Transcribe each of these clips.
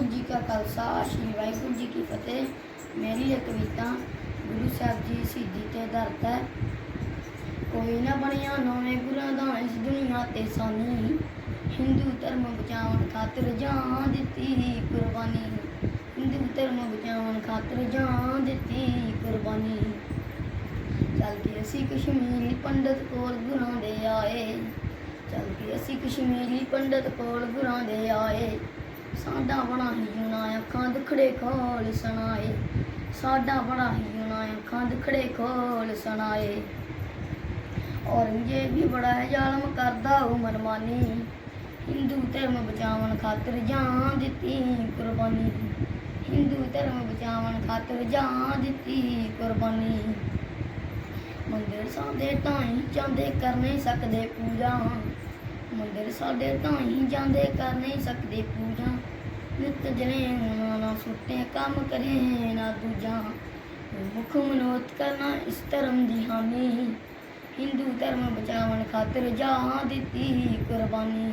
वाहिगुरू जी का खालसा श्री वाहिगुरू जी की फतेह। मेरी ये कविता गुरु साहब जी शहीदी ते आधारित है। कोई ना बनिया नौवें गुरां दा इस दुनिया ते सानी, हिंदू धर्म बचावन खातर जान दित्ती कुर्बानी। हिंदू धर्म बचावन खातर जान दित्ती कुर्बानी। चल के असी कश्मीरी पंडित कोल गुरां दे आए, चल के असी कश्मीरी पंडित कोल गुरां दे आए। साडा बड़ा ही जुना अखां दुखड़े खोल सुनाए, साडा बड़ा ही जुना अखां दुखड़े खोल सुनाए। औरंगजेब भी बड़ा है जालम करदा ओ मनमानी, हिंदू धर्म बचावन खातर जान दित्ती कुर्बानी। हिंदू धर्म बचावन खातर जान दित्ती कुर्बानी। मंदिर साडे ताईं जांदे कर नहीं सकदे पूजा, मंदिर साडे ताईं जांदे कर नहीं सकदे पूजा। नित जने ना सुटे काम करे ना दूजा, मुख मनोत करना इस धर्म दी हामी। हिंदू धर्म बचावन खातर जान दित्ती कुर्बानी।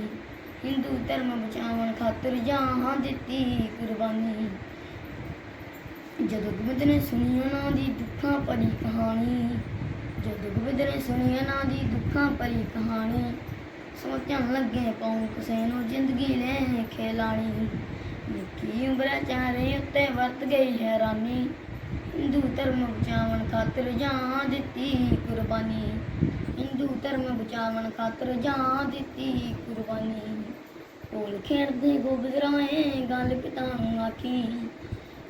हिंदू धर्म बचावन खातर जान दित्ती कुर्बानी। जदों गोबिंद ने सुनी उन्हां दी दुखां भरी कहानी, जदों गोबिंद ने सुनी उन्हां दी दुखां भरी कहानी। सोचन लगे पाऊं किसे नूं जिंदगी ने खिलानी। निक्की उम्र चेहरे उत्ते वरत गई हैरानी, हिंदू धर्म बचावन खातर जान दित्ती कुर्बानी। हिंदू धर्म बचावन खातर जान दित्ती कुर्बानी। कोल खेड़दे गोबिंद राए गल पिता नूं आखी,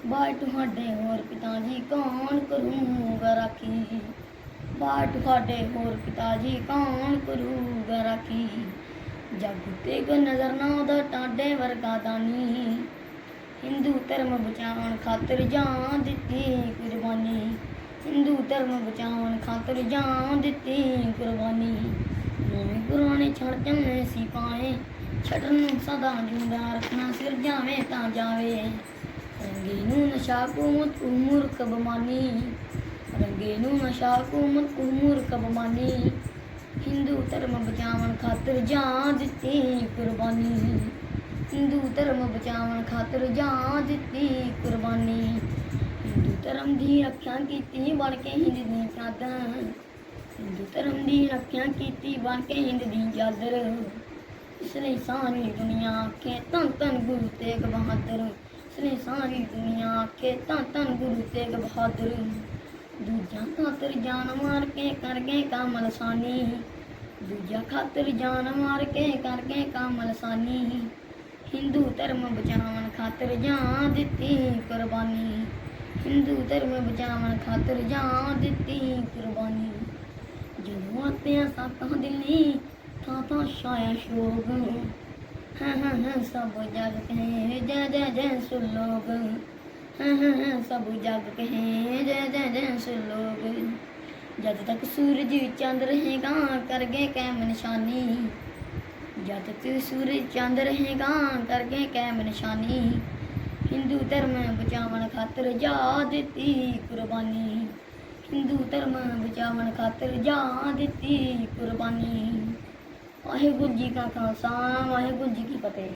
बार तुहाडे होर पिता जी कौन करूगा राखी। बार तुहाडे होर पिता जी कौन करूगा राखी। जग ते कोई नजर ना आउंदा टाडे वर्गा दानी, हिंदू धर्म बचावन खातर जान दित्ती कुर्बानी। हिंदू धर्म बचावन खातर जान दित्ती कुर्बानी। नौवें गुरुआं ने छड़ जम्मे सी पाए, छड़न नूं सदा जिंदा रखना सिर जावे तां जावे। रंगे नूं नशा हुकूमत मूर्ख बमानी, रंगे नूं नशा हुकूमत मूर्ख बमानी। हिंदू धर्म बचावन खातर जान दित्ती कुर्बानी। हिंदू धर्म बचावन खातर जान दित्ती कुर्बानी। हिंदू धर्म दी रक्षा कीती बन के हिंद दी चादर, हिंदू धर्म दी रक्षा कीती बन के हिंद दी चादर। इसलिए सारी दुनिया आखे धन धन गुरु तेग बहादुर, इसलिए सारी दुनिया आखे धन धन गुरु तेग बहादुर। दूजा खातर जान मार के कर गए काम लसानी, दूजा खातर जान मार के कर गए काम लसानी। हिंदू धर्म बचावन खातर जान दित्ती कुर्बानी। हिंदू धर्म बचावन खातर जान दित्ती कुर्बानी। जदों आते साकां दिल्ली थां थां छाया शोग, सब जग कहे जय जय जय सु लोग। सब जग कहे जय जय जय सु लोग। जद तक सूरज चंद रहेगा कर गए कैम निशानी, जद तक सूरज चंद रहेगा कर गए कैम निशानी। हिंदू धर्म बचावन खातर जा दित्ती कुर्बानी। हिंदू धर्म बचावन खातर जा दित्ती कुर्बानी। वाहिगुरू जी का खालसा वाहिगुरू जी की फतेह।